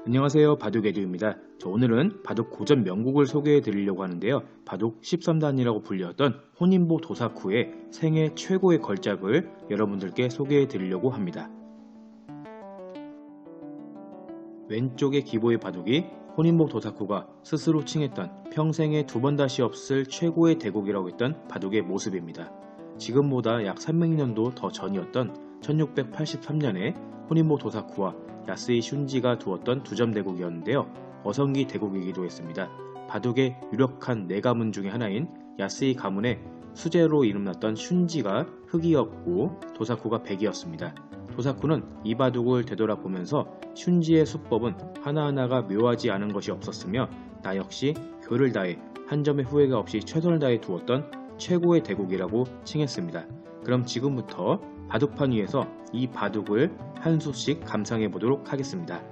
안녕하세요, 바둑에듀입니다. 오늘은 바둑 고전 명곡을 소개해 드리려고 하는데요. 바둑 13단이라고 불렸던 호닌보 도사쿠의 생애 최고의 걸작을 여러분들께 소개해 드리려고 합니다. 왼쪽의 기보의 바둑이 호닌보 도사쿠가 스스로 칭했던 평생에 두 번 다시 없을 최고의 대국이라고 했던 바둑의 모습입니다. 지금보다 약 300년도 더 전이었던 1683년에 호닌보 도사쿠와 야스이 슌지가 두었던 두점 대국이었는데요. 어성기 대국이기도 했습니다. 바둑의 유력한 네 가문 중의 하나인 야스이 가문의 수제로 이름났던 슌지가 흑이었고 도사쿠가 백이었습니다. 도사쿠는 이 바둑을 되돌아보면서 슌지의 수법은 하나하나가 묘하지 않은 것이 없었으며 나 역시 교를 다해 한 점의 후회가 없이 최선을 다해 두었던 최고의 대국이라고 칭했습니다. 그럼 지금부터 바둑판 위에서 이 바둑을 한 수씩 감상해 보도록 하겠습니다.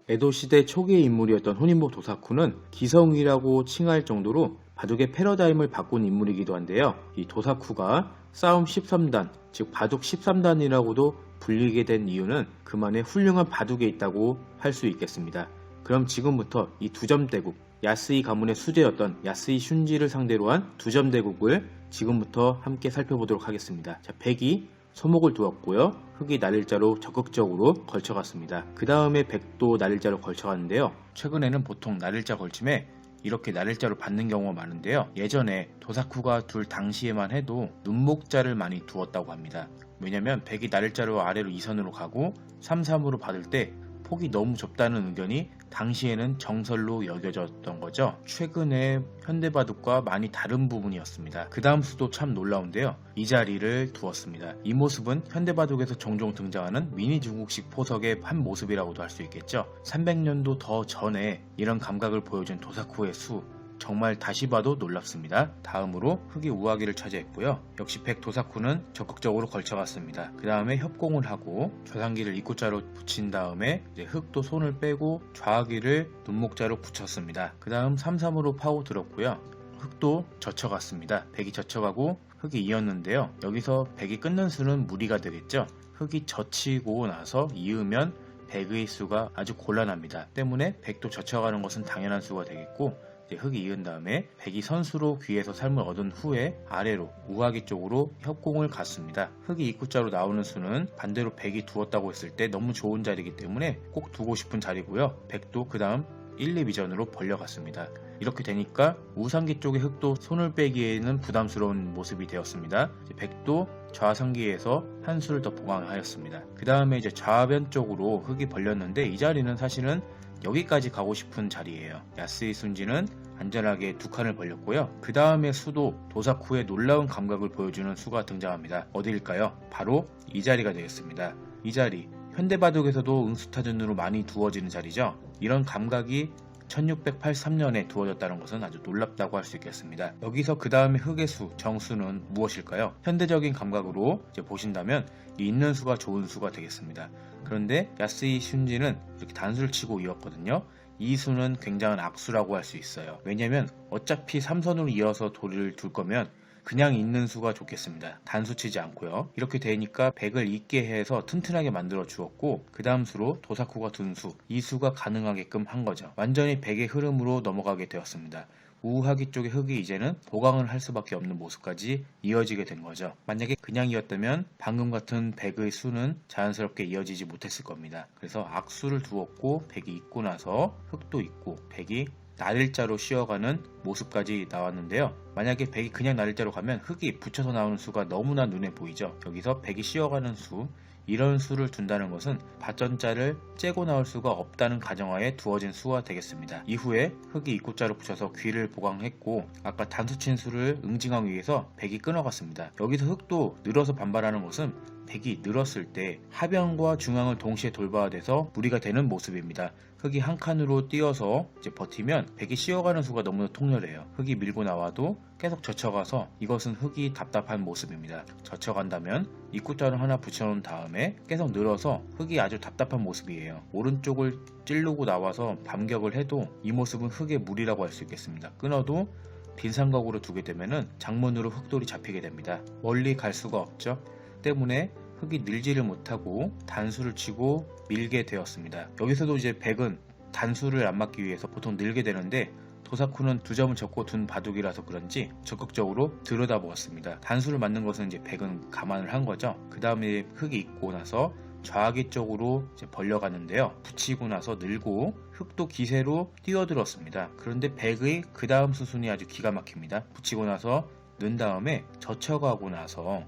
에도시대 초기의 인물이었던 호닌보 도사쿠는 기성이라고 칭할 정도로 바둑의 패러다임을 바꾼 인물이기도 한데요. 이 도사쿠가 싸움 13단, 즉 바둑 13단이라고도 불리게 된 이유는 그만의 훌륭한 바둑에 있다고 할 수 있겠습니다. 그럼 지금부터 이 두점 대국, 야스이 가문의 수제였던 야스이 슌지를 상대로 한 두점 대국을 지금부터 함께 살펴보도록 하겠습니다. 자, 백이 소목을 두었고요. 흑이 날일자로 적극적으로 걸쳐갔습니다. 그 다음에 백도 날일자로 걸쳐갔는데요. 최근에는 보통 날일자 걸침에 이렇게 날일자로 받는 경우가 많은데요. 예전에 도사쿠가 둘 당시에만 해도 눈목자를 많이 두었다고 합니다. 왜냐면 백이 날일자로 아래로 2선으로 가고 3-3으로 받을 때 폭이 너무 좁다는 의견이 당시에는 정설로 여겨졌던 거죠. 최근에 현대바둑과 많이 다른 부분이었습니다. 그 다음 수도 참 놀라운데요. 이 자리를 두었습니다. 이 모습은 현대바둑에서 종종 등장하는 미니 중국식 포석의 한 모습이라고도 할 수 있겠죠. 300년도 더 전에 이런 감각을 보여준 도사쿠의 수, 정말 다시 봐도 놀랍습니다. 다음으로 흑이 우아기를 차지했고요. 역시 백 도사쿠는 적극적으로 걸쳐갔습니다. 그 다음에 협공을 하고 좌상기를 입구자로 붙인 다음에 흑도 손을 빼고 좌하기를 눈목자로 붙였습니다. 그 다음 3-3으로 파고들었고요. 흑도 젖혀갔습니다. 백이 젖혀가고 흑이 이었는데요. 여기서 백이 끊는 수는 무리가 되겠죠. 흑이 젖히고 나서 이으면 백의 수가 아주 곤란합니다. 때문에 백도 젖혀가는 것은 당연한 수가 되겠고 흑이 이은 다음에 백이 선수로 귀에서 삶을 얻은 후에 아래로 우하기 쪽으로 협공을 갔습니다. 흑이 입구자로 나오는 수는 반대로 백이 두었다고 했을 때 너무 좋은 자리이기 때문에 꼭 두고 싶은 자리고요. 백도 그 다음 1, 2비전으로 벌려갔습니다. 이렇게 되니까 우상기 쪽의 흑도 손을 빼기에는 부담스러운 모습이 되었습니다. 백도 좌상기에서 한 수를 더 보강하였습니다. 그 다음에 좌변 쪽으로 흑이 벌렸는데 이 자리는 사실은 여기까지 가고 싶은 자리예요. 야스이 슌지는 안전하게 두 칸을 벌렸고요. 그 다음에 수도 도사쿠의 놀라운 감각을 보여주는 수가 등장합니다. 어디일까요? 바로 이 자리가 되겠습니다. 이 자리, 현대바둑에서도 응수타전으로 많이 두어지는 자리죠. 이런 감각이 1683년에 두어졌다는 것은 아주 놀랍다고 할 수 있겠습니다. 여기서 그 다음에 흑의 수, 정수는 무엇일까요? 현대적인 감각으로 보신다면 있는 수가 좋은 수가 되겠습니다. 그런데 야스이 슌지는 이렇게 단수를 치고 이었거든요. 이 수는 굉장한 악수라고 할 수 있어요. 왜냐면 어차피 3선으로 이어서 돌을 둘 거면 그냥 있는 수가 좋겠습니다. 단수 치지 않고요. 이렇게 되니까 백을 있게 해서 튼튼하게 만들어 주었고 그 다음 수로 도사쿠가 둔 수, 이 수가 가능하게끔 한 거죠. 완전히 백의 흐름으로 넘어가게 되었습니다. 우하기 쪽의 흑이 이제는 보강을 할 수밖에 없는 모습까지 이어지게 된 거죠. 만약에 그냥 이었다면 방금 같은 백의 수는 자연스럽게 이어지지 못했을 겁니다. 그래서 악수를 두었고 백이 있고 나서 흑도 있고 백이 날일자로 쉬어가는 모습까지 나왔는데요. 만약에 백이 그냥 날일자로 가면 흑이 붙여서 나오는 수가 너무나 눈에 보이죠. 여기서 백이 쉬어가는 수, 이런 수를 둔다는 것은 밭전자를 째고 나올 수가 없다는 가정하에 두어진 수가 되겠습니다. 이후에 흑이 입구자로 붙여서 귀를 보강했고 아까 단수 친 수를 응징하기 위해서 백이 끊어갔습니다. 여기서 흑도 늘어서 반발하는 것은 백이 늘었을 때 하변과 중앙을 동시에 돌봐야 돼서 무리가 되는 모습입니다. 흑이 한 칸으로 뛰어서 버티면 백이 쉬어가는 수가 너무나 통렬해요. 흑이 밀고 나와도 계속 젖혀가서 이것은 흑이 답답한 모습입니다. 젖혀간다면 입구자를 하나 붙여놓은 다음에 계속 늘어서 흑이 아주 답답한 모습이에요. 오른쪽을 찌르고 나와서 반격을 해도 이 모습은 흑의 무리라고 할 수 있겠습니다. 끊어도 빈 삼각으로 두게 되면 장문으로 흑돌이 잡히게 됩니다. 멀리 갈 수가 없죠. 때문에 흙이 늘지를 못하고 단수를 치고 밀게 되었습니다. 여기서도 이제 백은 단수를 안 맞기 위해서 보통 늘게 되는데 도사쿠는 2점을 적고 둔 바둑이라서 그런지 적극적으로 들여다보았습니다. 단수를 맞는 것은 이제 백은 감안을 한 거죠. 그 다음에 흙이 있고 나서 좌기 쪽으로 이제 벌려가는데요. 붙이고 나서 늘고 흙도 기세로 뛰어들었습니다. 그런데 백의 그 다음 수순이 아주 기가 막힙니다. 붙이고 나서 는 다음에 젖혀가고 나서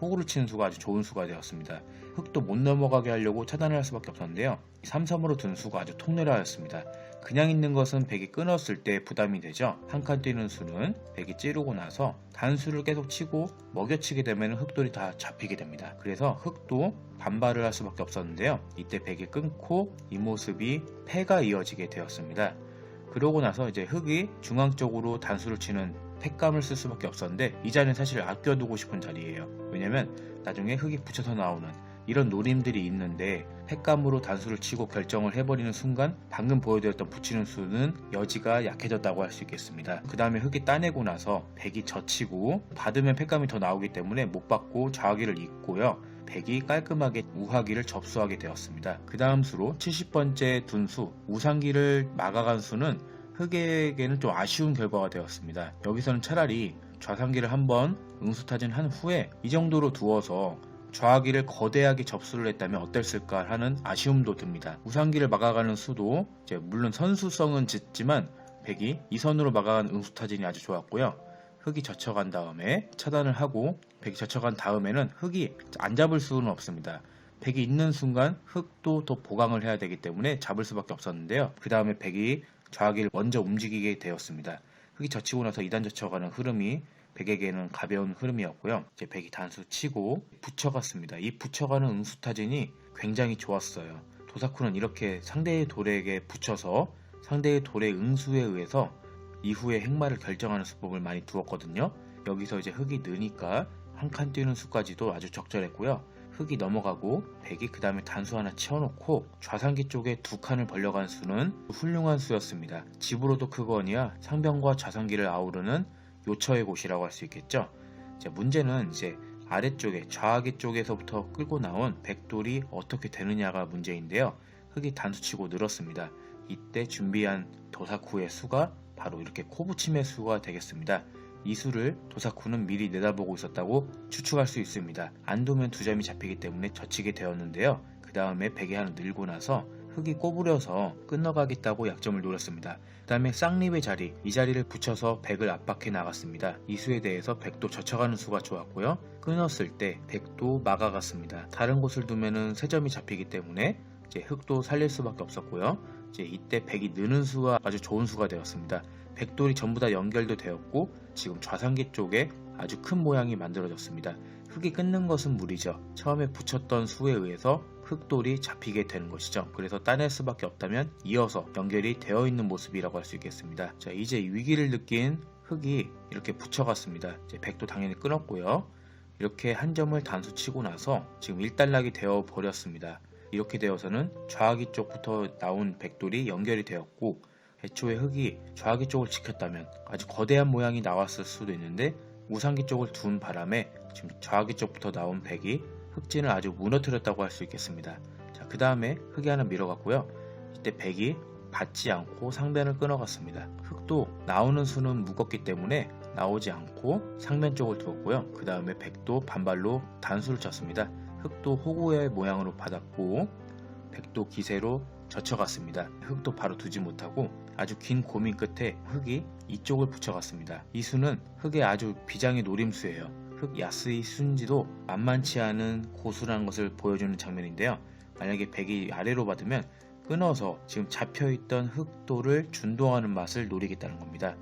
호구를 치는 수가 아주 좋은 수가 되었습니다. 흙도 못 넘어가게 하려고 차단을 할 수밖에 없었는데요. 3-3으로 든 수가 아주 통내라였습니다. 그냥 있는 것은 백이 끊었을 때 부담이 되죠. 한 칸 뛰는 수는 백이 찌르고 나서 단수를 계속 치고 먹여치게 되면 흙돌이 다 잡히게 됩니다. 그래서 흙도 반발을 할 수밖에 없었는데요. 이때 백이 끊고 이 모습이 패가 이어지게 되었습니다. 그러고 나서 이제 흙이 중앙 쪽으로 단수를 치는 팩감을 쓸 수밖에 없었는데 이 자리는 사실 아껴두고 싶은 자리예요. 왜냐면 나중에 흙이 붙여서 나오는 이런 노림들이 있는데 팩감으로 단수를 치고 결정을 해버리는 순간 방금 보여드렸던 붙이는 수는 여지가 약해졌다고 할 수 있겠습니다. 그 다음에 흙이 따내고 나서 백이 젖히고 받으면 팩감이 더 나오기 때문에 못 받고 좌기를 잇고요. 백이 깔끔하게 우하기를 접수하게 되었습니다. 그 다음 수로 70번째 둔수 우상기를 막아간 수는 흙에게는 좀 아쉬운 결과가 되었습니다. 여기서는 차라리 좌상기를 한번 응수타진한 후에 이 정도로 두어서 좌기를 거대하게 접수를 했다면 어땠을까 하는 아쉬움도 듭니다. 우상기를 막아가는 수도 이제 물론 선수성은 짙지만 백이 이 선으로 막아간 응수타진이 아주 좋았고요. 흙이 젖혀간 다음에 차단을 하고 백이 젖혀간 다음에는 흙이 안 잡을 수는 없습니다. 백이 있는 순간 흙도 더 보강을 해야 되기 때문에 잡을 수밖에 없었는데요. 그 다음에 백이 좌기를 먼저 움직이게 되었습니다. 흙이 젖히고 나서 2단 젖혀가는 흐름이 백에게는 가벼운 흐름이었고요. 이제 백이 단수 치고 붙여갔습니다. 이 붙여가는 응수타진이 굉장히 좋았어요. 도사쿠는 이렇게 상대의 돌에게 붙여서 상대의 돌의 응수에 의해서 이후의 행마를 결정하는 수법을 많이 두었거든요. 여기서 이제 흙이 느니까 한 칸 뛰는 수까지도 아주 적절했고요. 흙이 넘어가고 백이 그 다음에 단수 하나 치워놓고 좌상기 쪽에 2칸을 벌려간 수는 훌륭한 수였습니다. 집으로도 크거니와 상병과 좌상기를 아우르는 요처의 곳이라고 할 수 있겠죠. 문제는 이제 아래쪽에 좌하기 쪽에서부터 끌고 나온 백돌이 어떻게 되느냐가 문제인데요. 흙이 단수치고 늘었습니다. 이때 준비한 도사쿠의 수가 바로 이렇게 코부침의 수가 되겠습니다. 이 수를 도사쿠는 미리 내다보고 있었다고 추측할 수 있습니다. 안 두면 2점이 잡히기 때문에 젖히게 되었는데요. 그 다음에 백이 하나 늘고 나서 흙이 꼬부려서 끊어가겠다고 약점을 노렸습니다. 그 다음에 쌍립의 자리, 이 자리를 붙여서 백을 압박해 나갔습니다. 이 수에 대해서 백도 젖혀가는 수가 좋았고요. 끊었을 때 백도 막아갔습니다. 다른 곳을 두면은 3점이 잡히기 때문에 이제 흙도 살릴 수밖에 없었고요. 이제 이때 백이 느는 수가 아주 좋은 수가 되었습니다. 백돌이 전부 다 연결도 되었고 지금 좌상기 쪽에 아주 큰 모양이 만들어졌습니다. 흙이 끊는 것은 무리죠. 처음에 붙였던 수에 의해서 흙돌이 잡히게 되는 것이죠. 그래서 따낼 수밖에 없다면 이어서 연결이 되어 있는 모습이라고 할 수 있겠습니다. 자, 이제 위기를 느낀 흙이 이렇게 붙여갔습니다. 이제 백도 당연히 끊었고요. 이렇게 한 점을 단수 치고 나서 지금 일단락이 되어 버렸습니다. 이렇게 되어서는 좌하기 쪽부터 나온 백돌이 연결이 되었고 애초에 흙이 좌하기 쪽을 지켰다면 아주 거대한 모양이 나왔을 수도 있는데 우상기 쪽을 둔 바람에 지금 좌하기 쪽부터 나온 백이 흙진을 아주 무너뜨렸다고 할 수 있겠습니다. 자, 그 다음에 흙이 하나 밀어갔고요. 이때 백이 받지 않고 상변을 끊어갔습니다. 흙도 나오는 수는 무겁기 때문에 나오지 않고 상면 쪽을 두었고요. 그 다음에 백도 반발로 단수를 쳤습니다. 흙도 호구의 모양으로 받았고 백도 기세로 젖혀갔습니다. 흙도 바로 두지 못하고 아주 긴 고민 끝에 흙이 이쪽을 붙여갔습니다. 이 수는 흙의 아주 비장의 노림수예요. 흙 야스의 수인지도 만만치 않은 고수라는 것을 보여주는 장면인데요. 만약에 백이 아래로 받으면 끊어서 지금 잡혀있던 흙돌을 준동하는 맛을 노리겠다는 겁니다.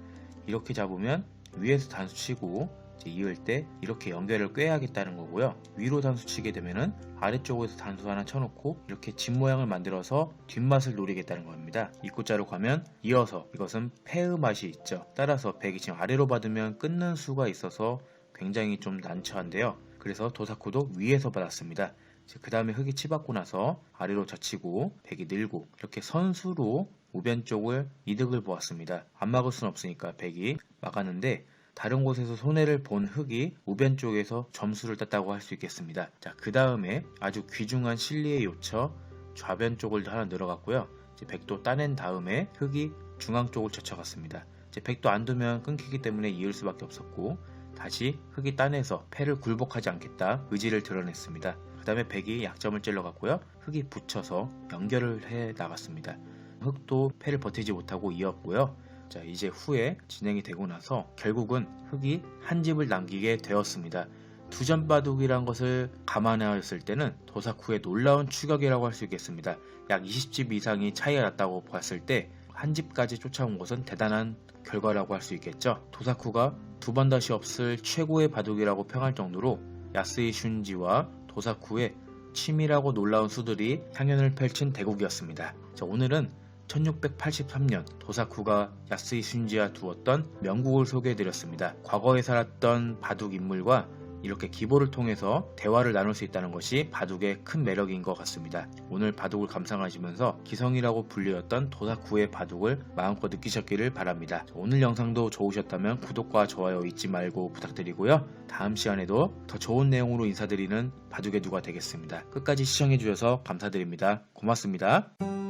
이렇게 잡으면 위에서 단수 치고 이을 때 이렇게 연결을 꿰야겠다는 거고요. 위로 단수 치게 되면은 아래쪽에서 단수 하나 쳐놓고 이렇게 집 모양을 만들어서 뒷맛을 노리겠다는 겁니다. 입구자로 가면 이어서 이것은 패의 맛이 있죠. 따라서 백이 지금 아래로 받으면 끊는 수가 있어서 굉장히 좀 난처한데요. 그래서 도사쿠도 위에서 받았습니다. 그 다음에 흙이 치받고 나서 아래로 젖히고 백이 늘고 이렇게 선수로 우변 쪽을 이득을 보았습니다. 안 막을 수는 없으니까 백이 막았는데 다른 곳에서 손해를 본 흑이 우변 쪽에서 점수를 땄다고 할 수 있겠습니다. 자, 그 다음에 아주 귀중한 실리에 요쳐 좌변 쪽을 하나 늘어갔고요. 이제 백도 따낸 다음에 흑이 중앙 쪽을 젖혀갔습니다. 이제 백도 안 두면 끊기기 때문에 이을 수밖에 없었고, 다시 흑이 따내서 패를 굴복하지 않겠다 의지를 드러냈습니다. 그 다음에 백이 약점을 찔러갔고요. 흑이 붙여서 연결을 해 나갔습니다. 흑도 패를 버티지 못하고 이었고요. 자, 이제 후에 진행이 되고 나서 결국은 흑이 한 집을 남기게 되었습니다. 두점 바둑이란 것을 감안하였을 때는 도사쿠의 놀라운 추격이라고 할 수 있겠습니다. 약 20집 이상이 차이가 났다고 봤을 때 한 집까지 쫓아온 것은 대단한 결과라고 할 수 있겠죠. 도사쿠가 두 번 다시 없을 최고의 바둑이라고 평할 정도로 야스이 슌지와 도사쿠의 치밀하고 놀라운 수들이 향연을 펼친 대국이었습니다. 자, 오늘은 1683년 도사쿠가 야스이 슌지와 두었던 명국을 소개해드렸습니다. 과거에 살았던 바둑 인물과 이렇게 기보를 통해서 대화를 나눌 수 있다는 것이 바둑의 큰 매력인 것 같습니다. 오늘 바둑을 감상하시면서 기성이라고 불리웠던 도사쿠의 바둑을 마음껏 느끼셨기를 바랍니다. 오늘 영상도 좋으셨다면 구독과 좋아요 잊지 말고 부탁드리고요. 다음 시간에도 더 좋은 내용으로 인사드리는 바둑의 누가 되겠습니다. 끝까지 시청해주셔서 감사드립니다. 고맙습니다.